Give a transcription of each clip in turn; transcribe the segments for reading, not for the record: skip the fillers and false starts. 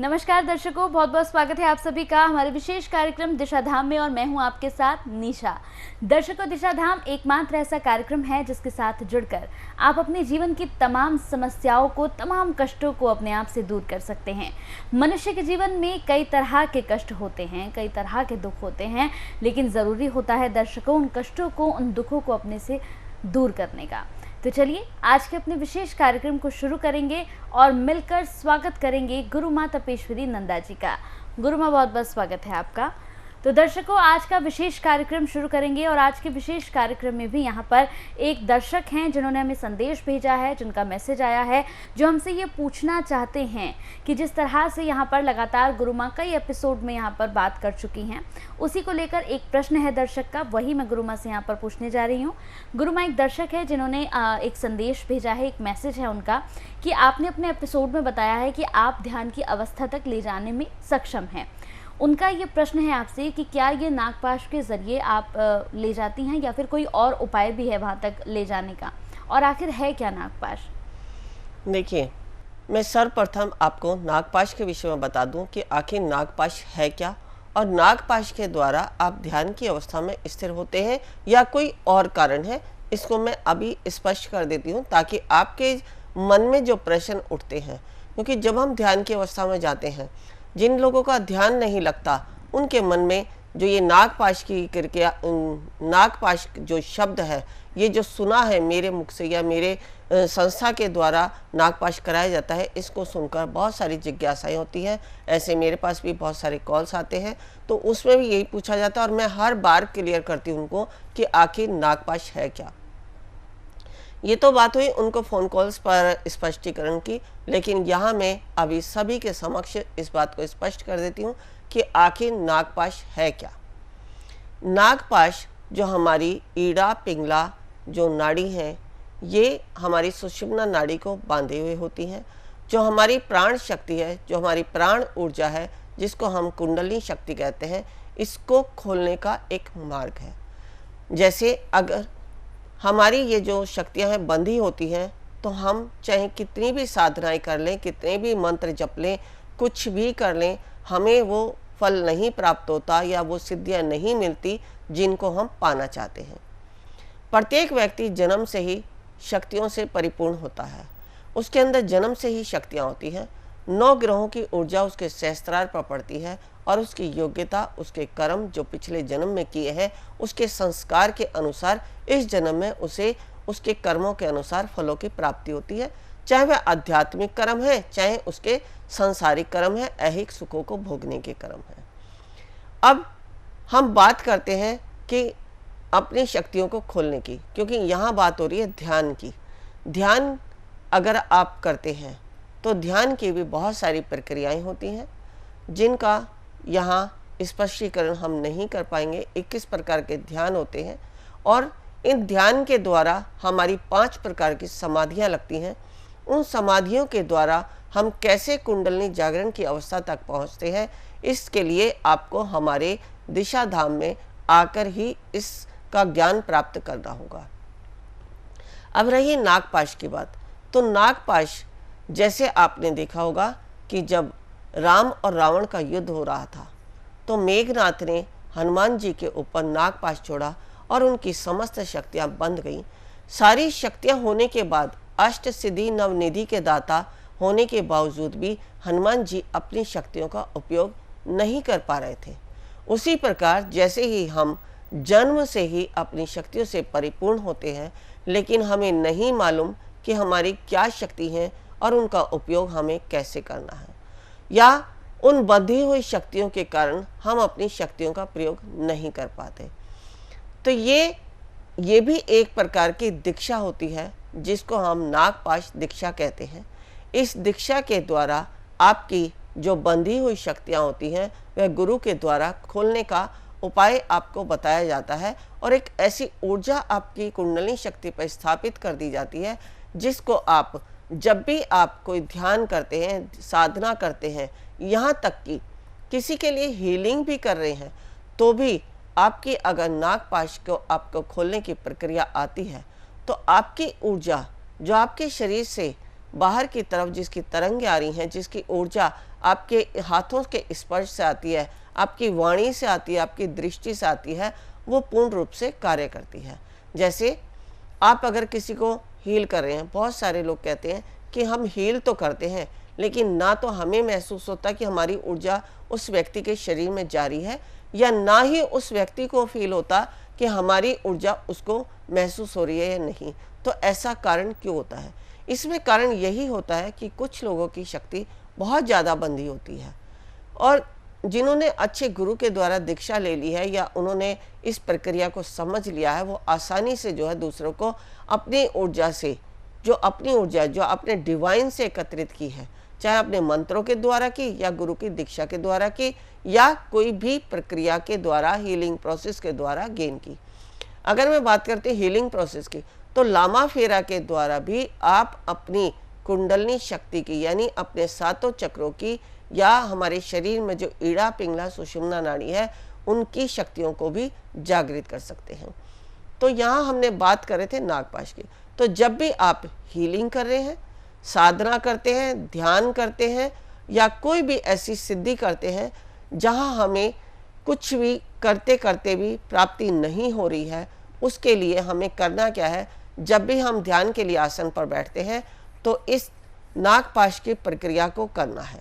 नमस्कार दर्शकों, बहुत बहुत स्वागत है आप सभी का हमारे विशेष कार्यक्रम दिशा धाम में और मैं हूं आपके साथ निशा। दर्शकों, दिशा धाम एकमात्र ऐसा कार्यक्रम है जिसके साथ जुड़कर आप अपने जीवन की तमाम समस्याओं को, तमाम कष्टों को अपने आप से दूर कर सकते हैं। मनुष्य के जीवन में कई तरह के कष्ट होते हैं, कई तरह के दुख होते हैं, लेकिन ज़रूरी होता है दर्शकों उन कष्टों को, उन दुखों को अपने से दूर करने का। तो चलिए आज के अपने विशेष कार्यक्रम को शुरू करेंगे और मिलकर स्वागत करेंगे गुरु माँ तपेश्वरी नंदा जी का। गुरु माँ, बहुत बहुत स्वागत है आपका। तो दर्शकों, आज का विशेष कार्यक्रम शुरू करेंगे और आज के विशेष कार्यक्रम में भी यहाँ पर एक दर्शक हैं जिन्होंने हमें संदेश भेजा है, जिनका मैसेज आया है, जो हमसे ये पूछना चाहते हैं कि जिस तरह से यहाँ पर लगातार गुरु माँ कई एपिसोड में यहाँ पर बात कर चुकी हैं, उसी को लेकर एक प्रश्न है दर्शक का, वही मैं गुरु माँ से यहाँ पर पूछने जा रही हूँ। गुरु माँ, एक दर्शक है जिन्होंने एक संदेश भेजा है, एक मैसेज है उनका कि आपने अपने एपिसोड में बताया है कि आप ध्यान की अवस्था तक ले जाने में सक्षम हैं। उनका ये प्रश्न है आपसे कि क्या ये नागपाश के ज़रिए आप ले जाती हैं या फिर कोई और उपाय भी है वहाँ तक ले जाने का, और आखिर है क्या नागपाश? देखिए, मैं सर्वप्रथम आपको नागपाश के विषय में बता दूं कि आखिर नागपाश है क्या और नागपाश के द्वारा आप ध्यान की अवस्था में स्थिर होते हैं या कोई और कारण है, इसको मैं अभी स्पष्ट कर देती हूं ताकि आपके मन में जो प्रश्न उठते हैं, क्योंकि जब हम ध्यान की अवस्था में जाते हैं, जिन लोगों का ध्यान नहीं लगता उनके मन में जो ये नागपाश की क्रिया, नागपाश जो शब्द है, ये जो सुना है मेरे मुख से या मेरे संस्था के द्वारा नागपाश कराया जाता है, इसको सुनकर बहुत सारी जिज्ञासाएं होती हैं। ऐसे मेरे पास भी बहुत सारे कॉल्स आते हैं, तो उसमें भी यही पूछा जाता है और मैं हर बार क्लियर करती हूँ उनको कि आखिर नागपाश है क्या। ये तो बात हुई उनको फ़ोन कॉल्स पर स्पष्टीकरण की, लेकिन यहाँ मैं अभी सभी के समक्ष इस बात को स्पष्ट कर देती हूँ कि आखिर नागपाश है क्या। नागपाश जो हमारी ईड़ा पिंगला जो नाड़ी है, ये हमारी सुषुम्ना नाड़ी को बांधे हुए होती हैं। जो हमारी प्राण शक्ति है, जो हमारी प्राण ऊर्जा है, जिसको हम कुंडलिनी शक्ति कहते हैं, इसको खोलने का एक मार्ग है। जैसे अगर हमारी ये जो शक्तियां हैं बंधी होती हैं, तो हम चाहे कितनी भी साधनाएं कर लें, कितने भी मंत्र जप लें, कुछ भी कर लें, हमें वो फल नहीं प्राप्त होता या वो सिद्धियां नहीं मिलती जिनको हम पाना चाहते हैं। प्रत्येक व्यक्ति जन्म से ही शक्तियों से परिपूर्ण होता है, उसके अंदर जन्म से ही शक्तियाँ होती हैं। 9 ग्रहों की ऊर्जा उसके सहस्त्रार पर पड़ती है और उसकी योग्यता, उसके कर्म जो पिछले जन्म में किए हैं, उसके संस्कार के अनुसार इस जन्म में उसे उसके कर्मों के अनुसार फलों की प्राप्ति होती है। चाहे वह आध्यात्मिक कर्म है, चाहे उसके सांसारिक कर्म है, ऐहिक सुखों को भोगने के कर्म है। अब हम बात करते हैं कि अपनी शक्तियों को खोलने की, क्योंकि यहाँ बात हो रही है ध्यान की। ध्यान अगर आप करते हैं तो ध्यान की भी बहुत सारी प्रक्रियाएं होती हैं, जिनका यहाँ स्पष्टीकरण हम नहीं कर पाएंगे। 21 प्रकार के ध्यान होते हैं और इन ध्यान के द्वारा हमारी 5 प्रकार की समाधियाँ लगती हैं। उन समाधियों के द्वारा हम कैसे कुंडलिनी जागरण की अवस्था तक पहुँचते हैं, इसके लिए आपको हमारे दिशा धाम में आकर ही इसका ज्ञान प्राप्त करना होगा। अब रही नागपाश की बात, तो नागपाश जैसे आपने देखा होगा कि जब राम और रावण का युद्ध हो रहा था, तो मेघनाथ ने हनुमान जी के ऊपर नागपाश छोड़ा और उनकी समस्त शक्तियां बंद गईं। सारी शक्तियां होने के बाद, अष्ट सिद्धि नवनिधि के दाता होने के बावजूद भी हनुमान जी अपनी शक्तियों का उपयोग नहीं कर पा रहे थे। उसी प्रकार जैसे ही हम जन्म से ही अपनी शक्तियों से परिपूर्ण होते हैं, लेकिन हमें नहीं मालूम कि हमारी क्या शक्ति है और उनका उपयोग हमें कैसे करना है, या उन बंधी हुई शक्तियों के कारण हम अपनी शक्तियों का प्रयोग नहीं कर पाते। तो ये भी एक प्रकार की दीक्षा होती है, जिसको हम नागपाश दीक्षा कहते हैं। इस दीक्षा के द्वारा आपकी जो बंधी हुई शक्तियाँ होती हैं, वह गुरु के द्वारा खोलने का उपाय आपको बताया जाता है और एक ऐसी ऊर्जा आपकी कुंडलिनी शक्ति पर स्थापित कर दी जाती है, जिसको आप जब भी आप कोई ध्यान करते हैं, साधना करते हैं, यहाँ तक कि किसी के लिए हीलिंग भी कर रहे हैं, तो भी आपकी अगर नागपाश को आपको खोलने की प्रक्रिया आती है, तो आपकी ऊर्जा जो आपके शरीर से बाहर की तरफ जिसकी तरंगें आ रही हैं, जिसकी ऊर्जा आपके हाथों के स्पर्श से आती है, आपकी वाणी से आती है, आपकी दृष्टि से आती है, वो पूर्ण रूप से कार्य करती है। जैसे आप अगर किसी को हील कर रहे हैं, बहुत सारे लोग कहते हैं कि हम हील तो करते हैं लेकिन ना तो हमें महसूस होता कि हमारी ऊर्जा उस व्यक्ति के शरीर में जारी है, या ना ही उस व्यक्ति को फील होता कि हमारी ऊर्जा उसको महसूस हो रही है या नहीं। तो ऐसा कारण क्यों होता है? इसमें कारण यही होता है कि कुछ लोगों की शक्ति बहुत ज़्यादा बंधी होती है, और जिन्होंने अच्छे गुरु के द्वारा दीक्षा ले ली है या उन्होंने इस प्रक्रिया को समझ लिया है, वो आसानी से जो है दूसरों को अपनी ऊर्जा से, जो अपनी ऊर्जा जो अपने डिवाइन से एकत्रित की है, चाहे अपने मंत्रों के द्वारा की या गुरु की दीक्षा के द्वारा की या कोई भी प्रक्रिया के द्वारा, हीलिंग प्रोसेस के द्वारा गेन की। अगर मैं बात करती हूँ हीलिंग प्रोसेस की, तो लामा फेरा के द्वारा भी आप अपनी कुंडलनी शक्ति की, यानी अपने सातों चक्रों की, या हमारे शरीर में जो ईड़ा पिंगला सुषुम्ना नाड़ी है, उनकी शक्तियों को भी जागृत कर सकते हैं। तो यहाँ हमने बात कर रहे थे नागपाश की। तो जब भी आप हीलिंग कर रहे हैं, साधना करते हैं, ध्यान करते हैं, या कोई भी ऐसी सिद्धि करते हैं जहाँ हमें कुछ भी करते करते भी प्राप्ति नहीं हो रही है, उसके लिए हमें करना क्या है? जब भी हम ध्यान के लिए आसन पर बैठते हैं तो इस नागपाश की प्रक्रिया को करना है।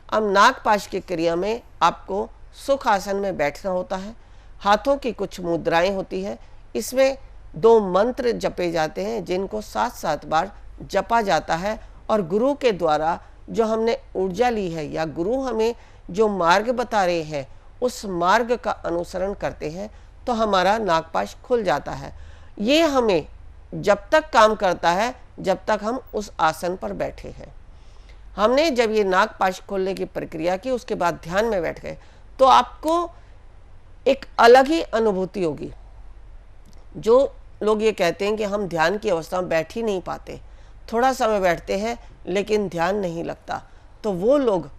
अब नागपाश की क्रिया में आपको सुख आसन में बैठना होता है, हाथों की कुछ मुद्राएं होती है, इसमें 2 मंत्र जपे जाते हैं जिनको 7-7 बार जपा जाता है, और गुरु के द्वारा जो हमने ऊर्जा ली है या गुरु हमें जो मार्ग बता रहे हैं उस मार्ग का अनुसरण करते हैं तो हमारा नागपाश खुल जाता है। ये हमें जब तक काम करता है जब तक हम उस आसन पर बैठे हैं। हमने जब ये नागपाश खोलने की प्रक्रिया की, उसके बाद ध्यान में बैठ गए, तो आपको एक अलग ही अनुभूति होगी। जो लोग ये कहते हैं कि हम ध्यान की अवस्था में बैठ ही नहीं पाते, थोड़ा समय बैठते हैं लेकिन ध्यान नहीं लगता, तो वो लोग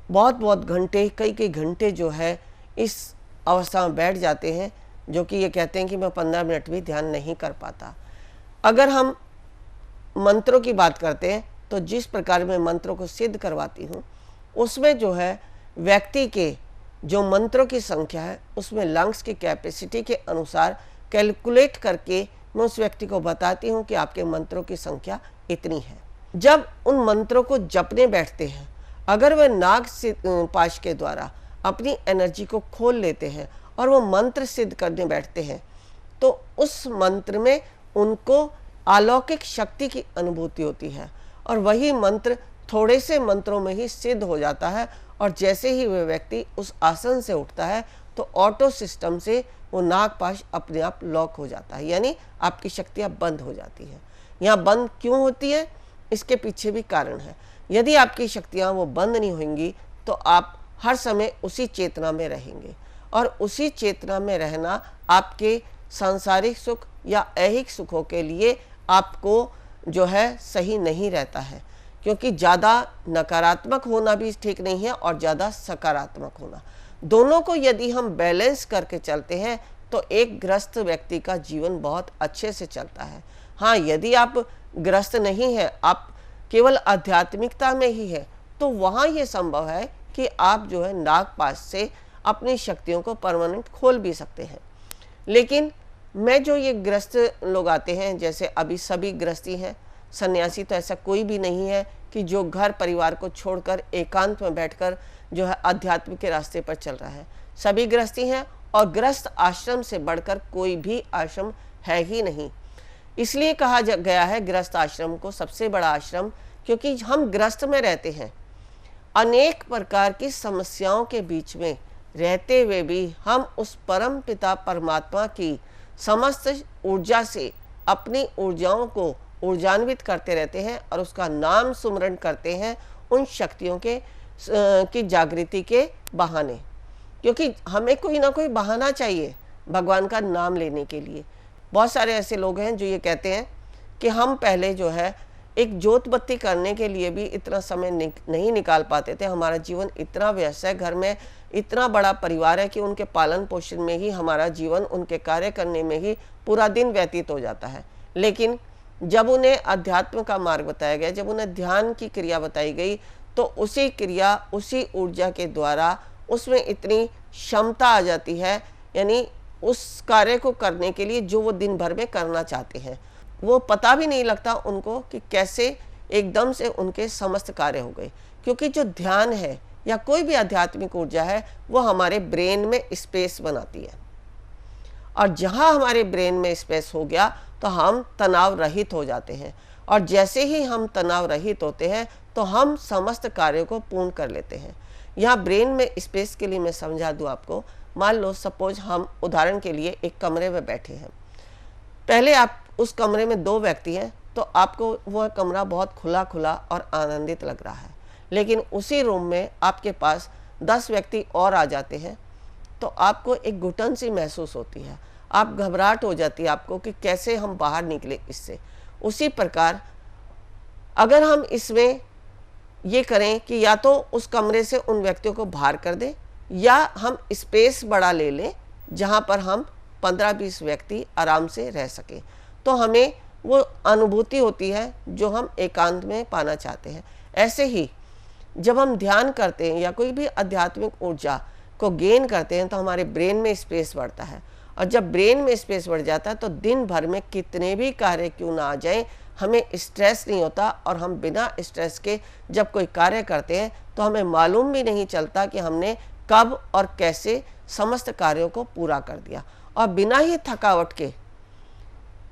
बहुत घंटे, कई घंटे जो है इस अवस्था में बैठ जाते हैं, जो कि ये कहते हैं कि मैं 15 मिनट भी ध्यान नहीं कर पाता। अगर हम मंत्रों की बात करते हैं तो जिस प्रकार मैं मंत्रों को सिद्ध करवाती हूँ, उसमें जो है व्यक्ति के जो मंत्रों की संख्या है उसमें लंग्स की कैपेसिटी के अनुसार कैलकुलेट करके मैं उस व्यक्ति को बताती हूँ कि आपके मंत्रों की संख्या इतनी है। जब उन मंत्रों को जपने बैठते हैं, अगर वह नाग पाश के द्वारा अपनी एनर्जी को खोल लेते हैं और वो मंत्र सिद्ध करने बैठते हैं, तो उस मंत्र में उनको अलौकिक शक्ति की अनुभूति होती है, और वही मंत्र थोड़े से मंत्रों में ही सिद्ध हो जाता है। और जैसे ही वह व्यक्ति उस आसन से उठता है तो ऑटो सिस्टम से वो नागपाश अपने आप लॉक हो जाता है, यानी आपकी शक्तियाँ बंद हो जाती हैं। यहाँ बंद क्यों होती है, इसके पीछे भी कारण है। यदि आपकी शक्तियाँ वो बंद नहीं होंगी तो आप हर समय उसी चेतना में रहेंगे, और उसी चेतना में रहना आपके सांसारिक सुख या ऐहिक सुखों के लिए आपको जो है सही नहीं रहता है, क्योंकि ज़्यादा नकारात्मक होना भी ठीक नहीं है और ज़्यादा सकारात्मक होना। दोनों को यदि हम बैलेंस करके चलते हैं तो एक ग्रस्त व्यक्ति का जीवन बहुत अच्छे से चलता है। हाँ, यदि आप ग्रस्त नहीं हैं, आप केवल आध्यात्मिकता में ही है, तो वहाँ ये संभव है कि आप जो है नागपाश से अपनी शक्तियों को परमानेंट खोल भी सकते हैं। लेकिन मैं जो ये ग्रस्त लोग आते हैं, जैसे अभी सभी ग्रस्ती हैं, सन्यासी तो ऐसा कोई भी नहीं है कि जो घर परिवार को छोड़कर एकांत में बैठकर जो है अध्यात्म के रास्ते पर चल रहा है। सभी गृहस्थी हैं, और गृहस्थ आश्रम से बढ़कर कोई भी आश्रम है ही नहीं। इसलिए कहा गया है गृहस्थ आश्रम को सबसे बड़ा आश्रम, क्योंकि हम गृहस्थ में रहते हैं। अनेक प्रकार की समस्याओं के बीच में रहते हुए भी हम उस परम पिता परमात्मा की समस्त ऊर्जा से अपनी ऊर्जाओं को ऊर्जान्वित करते रहते हैं और उसका नाम सुमरण करते हैं उन शक्तियों के की जागृति के बहाने। क्योंकि हमें कोई ना कोई बहाना चाहिए भगवान का नाम लेने के लिए। बहुत सारे ऐसे लोग हैं जो ये कहते हैं कि हम पहले जो है एक जोत बत्ती करने के लिए भी इतना समय नहीं निकाल पाते थे, हमारा जीवन इतना व्यस्त है, घर में इतना बड़ा परिवार है कि उनके पालन पोषण में ही हमारा जीवन, उनके कार्य करने में ही पूरा दिन व्यतीत हो जाता है। लेकिन जब उन्हें अध्यात्म का मार्ग बताया गया, जब उन्हें ध्यान की क्रिया बताई गई, तो उसी क्रिया, उसी ऊर्जा के द्वारा उसमें इतनी क्षमता आ जाती है, यानी उस कार्य को करने के लिए जो वो दिन भर में करना चाहते हैं, वो पता भी नहीं लगता उनको कि कैसे एकदम से उनके समस्त कार्य हो गए। क्योंकि जो ध्यान है या कोई भी आध्यात्मिक ऊर्जा है, वो हमारे ब्रेन में स्पेस बनाती है, और जहाँ हमारे ब्रेन में स्पेस हो गया तो हम तनाव रहित हो जाते हैं, और जैसे ही हम तनाव रहित होते हैं तो हम समस्त कार्यों को पूर्ण कर लेते हैं। यहाँ ब्रेन में स्पेस के लिए मैं समझा दूँ आपको। मान लो सपोज हम उदाहरण के लिए एक कमरे में बैठे हैं, पहले आप उस कमरे में 2 व्यक्ति हैं, तो आपको वह कमरा बहुत खुला खुला और आनंदित लग रहा है। लेकिन उसी रूम में आपके पास 10 व्यक्ति और आ जाते हैं, तो आपको एक घुटन सी महसूस होती है, आप घबराहट हो जाती है आपको कि कैसे हम बाहर निकले इससे। उसी प्रकार अगर हम इसमें ये करें कि या तो उस कमरे से उन व्यक्तियों को बाहर कर दें, या हम स्पेस बड़ा ले लें जहाँ पर हम 15-20 व्यक्ति आराम से रह सकें, तो हमें वो अनुभूति होती है जो हम एकांत में पाना चाहते हैं। ऐसे ही जब हम ध्यान करते हैं या कोई भी आध्यात्मिक ऊर्जा को गेन करते हैं, तो हमारे ब्रेन में स्पेस बढ़ता है, और जब ब्रेन में स्पेस बढ़ जाता है तो दिन भर में कितने भी कार्य क्यों ना आ जाएं, हमें स्ट्रेस नहीं होता, और हम बिना स्ट्रेस के जब कोई कार्य करते हैं तो हमें मालूम भी नहीं चलता कि हमने कब और कैसे समस्त कार्यों को पूरा कर दिया। और बिना ही थकावट के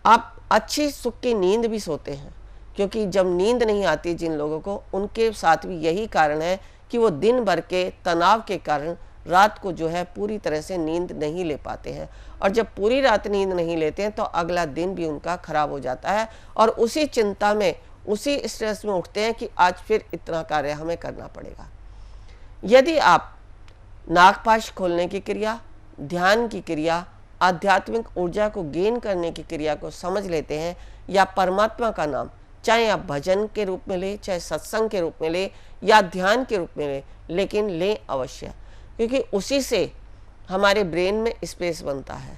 आप अच्छी सुख की नींद भी सोते हैं, क्योंकि जब नींद नहीं आती जिन लोगों को, उनके साथ भी यही कारण है कि वो दिन भर के तनाव के कारण रात को जो है पूरी तरह से नींद नहीं ले पाते हैं, और जब पूरी रात नींद नहीं लेते हैं तो अगला दिन भी उनका खराब हो जाता है, और उसी चिंता में, उसी स्ट्रेस में उठते हैं कि आज फिर इतना कार्य हमें करना पड़ेगा। यदि आप नागपाश खोलने की क्रिया, ध्यान की क्रिया, आध्यात्मिक ऊर्जा को गेन करने की क्रिया को समझ लेते हैं, या परमात्मा का नाम चाहे आप भजन के रूप में ले, चाहे सत्संग के रूप में ले, या ध्यान के रूप में ले, लेकिन लें अवश्य, क्योंकि उसी से हमारे ब्रेन में स्पेस बनता है।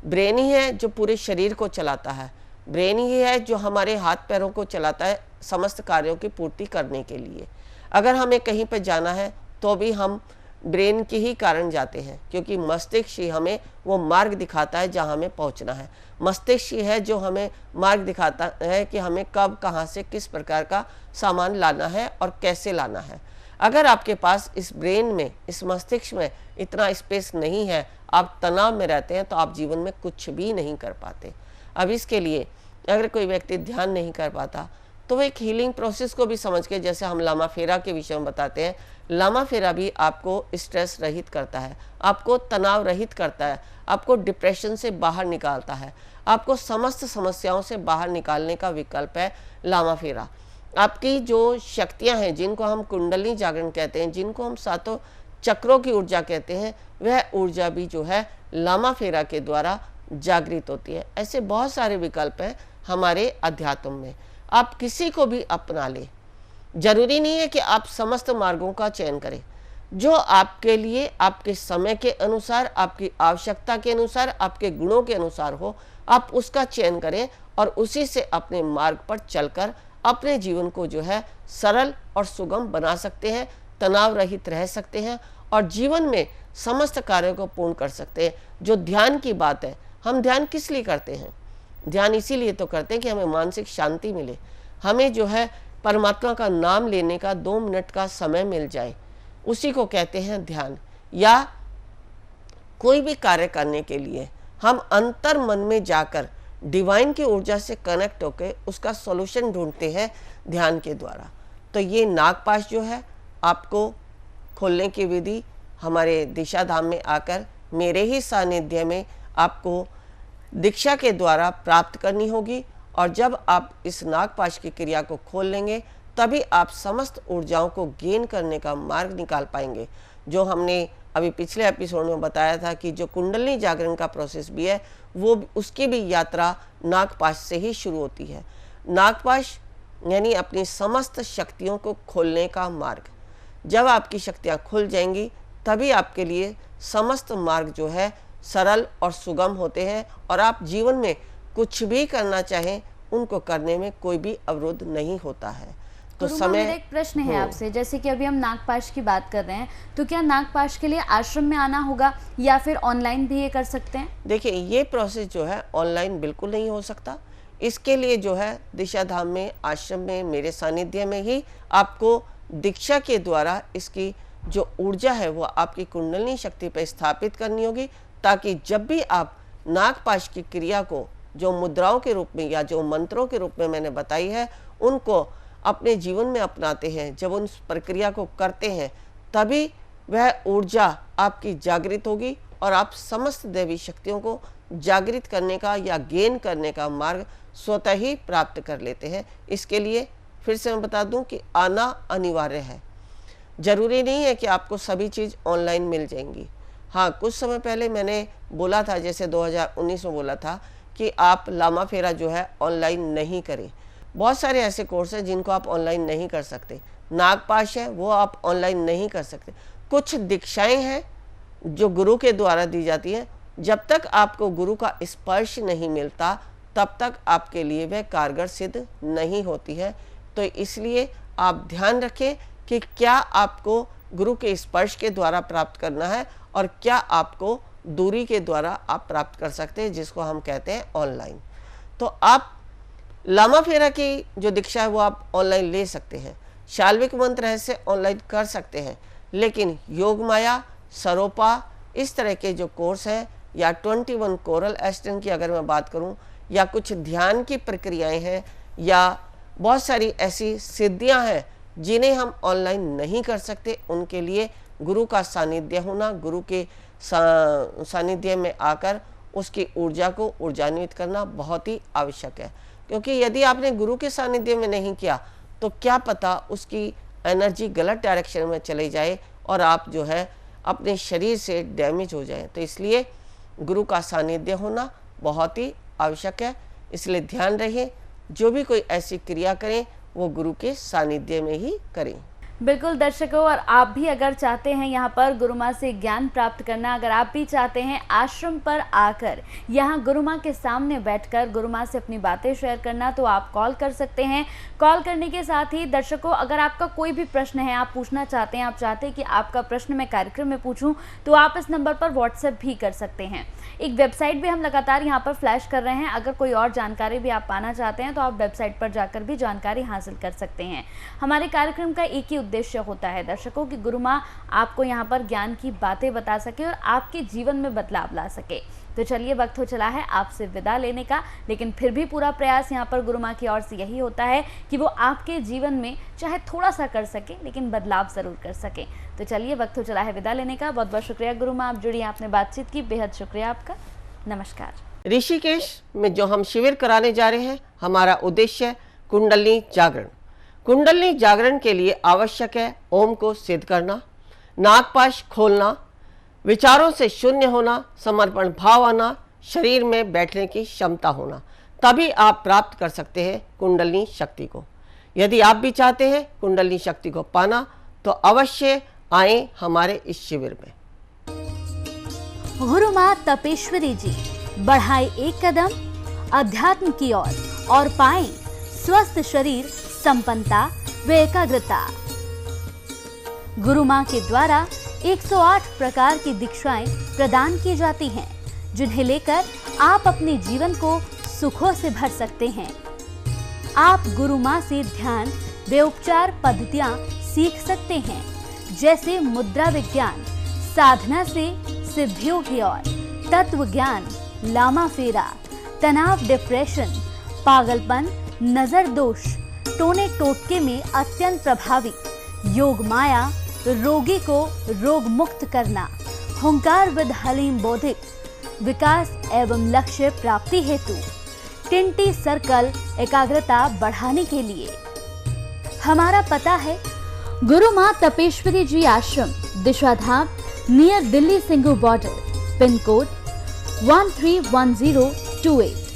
ब्रेन ही है जो पूरे शरीर को चलाता है, ब्रेन ही है जो हमारे हाथ पैरों को चलाता है समस्त कार्यों की पूर्ति करने के लिए। अगर हमें कहीं पर जाना है तो भी हम ब्रेन के ही कारण जाते हैं, क्योंकि मस्तिष्क ही हमें वो मार्ग दिखाता है जहाँ हमें पहुँचना है। मस्तिष्क ही है जो हमें मार्ग दिखाता है कि हमें कब, कहाँ से, किस प्रकार का सामान लाना है और कैसे लाना है। अगर आपके पास इस ब्रेन में, इस मस्तिष्क में इतना स्पेस नहीं है, आप तनाव में रहते हैं, तो आप जीवन में कुछ भी नहीं कर पाते। अब इसके लिए अगर कोई व्यक्ति ध्यान नहीं कर पाता, तो वो एक हीलिंग प्रोसेस को भी समझ के, जैसे हम लामा फेरा के विषय में बताते हैं, लामा फेरा भी आपको स्ट्रेस रहित करता है, आपको तनाव रहित करता है, आपको डिप्रेशन से बाहर निकालता है, आपको समस्त समस्याओं से बाहर निकालने का विकल्प है लामा फेरा। आपकी जो शक्तियां हैं, जिनको हम कुंडली जागरण कहते हैं, जिनको हम सातों चक्रों की ऊर्जा कहते हैं, वह ऊर्जा भी जो है लामा फेरा के द्वारा जागृत होती है। ऐसे बहुत सारे विकल्प हैं हमारे अध्यात्म में, आप किसी को भी अपना लें। जरूरी नहीं है कि आप समस्त मार्गों का चयन करें, जो आपके लिए, आपके समय के अनुसार, आपकी आवश्यकता के अनुसार, आपके गुणों के अनुसार हो, आप उसका चयन करें, और उसी से अपने मार्ग पर चलकर अपने जीवन को जो है सरल और सुगम बना सकते हैं, तनाव रहित रह सकते हैं, और जीवन में समस्त कार्यों को पूर्ण कर सकते हैं। जो ध्यान की बात है, हम ध्यान किस लिए करते हैं? ध्यान इसीलिए तो करते हैं कि हमें मानसिक शांति मिले, हमें जो है परमात्मा का नाम लेने का 2 मिनट का समय मिल जाए, उसी को कहते हैं ध्यान। या कोई भी कार्य करने के लिए हम अंतर मन में जाकर डिवाइन की ऊर्जा से कनेक्ट होकर उसका सॉल्यूशन ढूंढते हैं ध्यान के द्वारा। तो ये नागपाश जो है, आपको खोलने की विधि हमारे दिशा धाम में आकर मेरे ही सानिध्य में आपको दीक्षा के द्वारा प्राप्त करनी होगी, और जब आप इस नागपाश की क्रिया को खोल लेंगे, तभी आप समस्त ऊर्जाओं को गेन करने का मार्ग निकाल पाएंगे। जो हमने अभी पिछले एपिसोड में बताया था कि जो कुंडली जागरण का प्रोसेस भी है, वो उसकी भी यात्रा नागपाश से ही शुरू होती है। नागपाश यानी अपनी समस्त शक्तियों को खोलने का मार्ग। जब आपकी शक्तियाँ खुल जाएंगी, तभी आपके लिए समस्त मार्ग जो है सरल और सुगम होते हैं, और आप जीवन में कुछ भी करना चाहें उनको करने में कोई भी अवरोध नहीं होता है। तो समय मेरा एक प्रश्न है आपसे, जैसे कि अभी हम नागपाश की बात कर रहे हैं, तो क्या नागपाश के लिए आश्रम में आना होगा या फिर ऑनलाइन भी ये कर सकते हैं? देखिए, ये प्रोसेस जो है ऑनलाइन बिल्कुल नहीं हो सकता। इसके लिए जो है दिशा धाम में, आश्रम में, मेरे सानिध्य में ही आपको दीक्षा के द्वारा इसकी जो ऊर्जा है वो आपकी कुंडलिनी शक्ति पर स्थापित करनी होगी, ताकि जब भी आप नागपाश की क्रिया को जो मुद्राओं के रूप में या जो मंत्रों के रूप में मैंने बताई है उनको अपने जीवन में अपनाते हैं, जब उन प्रक्रिया को करते हैं तभी वह ऊर्जा आपकी जागृत होगी और आप समस्त दैवी शक्तियों को जागृत करने का या गेन करने का मार्ग स्वतः ही प्राप्त कर लेते हैं। इसके लिए फिर से मैं बता दूं कि आना अनिवार्य है। जरूरी नहीं है कि आपको सभी चीज़ ऑनलाइन मिल जाएंगी। हाँ, कुछ समय पहले मैंने बोला था, जैसे 2019 में बोला था कि आप लामा फेरा जो है ऑनलाइन नहीं करें। बहुत सारे ऐसे कोर्स हैं जिनको आप ऑनलाइन नहीं कर सकते। नागपाश है वो आप ऑनलाइन नहीं कर सकते। कुछ दीक्षाएं हैं जो गुरु के द्वारा दी जाती हैं, जब तक आपको गुरु का स्पर्श नहीं मिलता तब तक आपके लिए वह कारगर सिद्ध नहीं होती है। तो इसलिए आप ध्यान रखें कि क्या आपको गुरु के स्पर्श के द्वारा प्राप्त करना है और क्या आपको दूरी के द्वारा आप प्राप्त कर सकते हैं, जिसको हम कहते हैं ऑनलाइन। तो आप लामा फेरा की जो दीक्षा है वो आप ऑनलाइन ले सकते हैं, शाल्विक मंत्र रहस्य ऑनलाइन कर सकते हैं, लेकिन योग माया, सरोपा, इस तरह के जो कोर्स हैं, या 21 कोरल एस्टन की अगर मैं बात करूं, या कुछ ध्यान की प्रक्रियाएं हैं, या बहुत सारी ऐसी सिद्धियां हैं जिन्हें हम ऑनलाइन नहीं कर सकते, उनके लिए गुरु का सानिध्य होना, गुरु के सानिध्य में आकर उसकी ऊर्जा को ऊर्जान्वित करना बहुत ही आवश्यक है। क्योंकि यदि आपने गुरु के सानिध्य में नहीं किया तो क्या पता उसकी एनर्जी गलत डायरेक्शन में चली जाए और आप जो है अपने शरीर से डैमेज हो जाए। तो इसलिए गुरु का सानिध्य होना बहुत ही आवश्यक है। इसलिए ध्यान रहे, जो भी कोई ऐसी क्रिया करें वो गुरु के सानिध्य में ही करें। बिल्कुल दर्शकों, और आप भी अगर चाहते हैं यहाँ पर गुरु माँ से ज्ञान प्राप्त करना, अगर आप भी चाहते हैं आश्रम पर आकर यहाँ गुरु माँ के सामने बैठकर गुरु माँ से अपनी बातें शेयर करना, तो आप कॉल कर सकते हैं। कॉल करने के साथ ही दर्शकों, अगर आपका कोई भी प्रश्न है, आप पूछना चाहते हैं, आप चाहते हैं कि आपका प्रश्न मैं कार्यक्रम में पूछूं, तो आप इस नंबर पर व्हाट्सएप भी कर सकते हैं। एक वेबसाइट भी हम लगातार यहाँ पर फ्लैश कर रहे हैं, अगर कोई और जानकारी भी आप पाना चाहते हैं तो आप वेबसाइट पर जाकर भी जानकारी हासिल कर सकते हैं। हमारे कार्यक्रम का एक ही उद्देश्य होता है दर्शकों कि गुरु माँ आपको यहाँ पर ज्ञान की बातें बता सके और आपके जीवन में बदलाव ला सके। तो चलिए, वक्त हो चला है आपसे विदा लेने का, लेकिन फिर भी पूरा प्रयास यहाँ पर गुरु माँ की ओर से यही होता है कि वो आपके जीवन में चाहे थोड़ा सा कर सके, लेकिन बदलाव जरूर कर सके। तो चलिए, वक्त हो चला है विदा लेने का। बहुत बहुत शुक्रिया गुरु माँ, आप जुड़ी, आपने बातचीत की, बेहद शुक्रिया आपका। नमस्कार। ऋषिकेश में जो हम शिविर कराने जा रहे हैं, हमारा उद्देश्य कुंडलिनी जागरण। कुंडलिनी जागरण के लिए आवश्यक है ओम को सिद्ध करना, नागपाश खोलना, विचारों से शून्य होना, समर्पण भाव आना, शरीर में बैठने की क्षमता होना, तभी आप प्राप्त कर सकते हैं कुंडलिनी शक्ति को। यदि आप भी चाहते हैं कुंडलिनी शक्ति को पाना तो अवश्य आए हमारे इस शिविर में। गुरु माँ तपेश्वरी जी बढ़ाए एक कदम अध्यात्म की ओर और पाएं स्वस्थ शरीर, संपन्नता व एकाग्रता। गुरु माँ के द्वारा 108 प्रकार की दीक्षाएं प्रदान की जाती हैं, जिन्हें लेकर आप अपने जीवन को सुखों से भर सकते हैं। आप गुरु माँ से ध्यान व उपचार पद्धतियां सीख सकते हैं, जैसे मुद्रा विज्ञान, साधना से सिद्धियों की ओर, तत्व ज्ञान, लामा फेरा, तनाव, डिप्रेशन, पागलपन, नजर दोष, टोने टोटके में अत्यंत प्रभावी, योग माया, रोगी को रोग मुक्त करना, हुंकार विद हलीम बौद्धिक, विकास एवं लक्ष्य प्राप्ति हेतु, टिंटी सर्कल, एकाग्रता बढ़ाने के लिए। हमारा पता है गुरु माँ Tapeshwari ji Ashram, Disha Dham, near Delhi Singhu border, pin code 131028।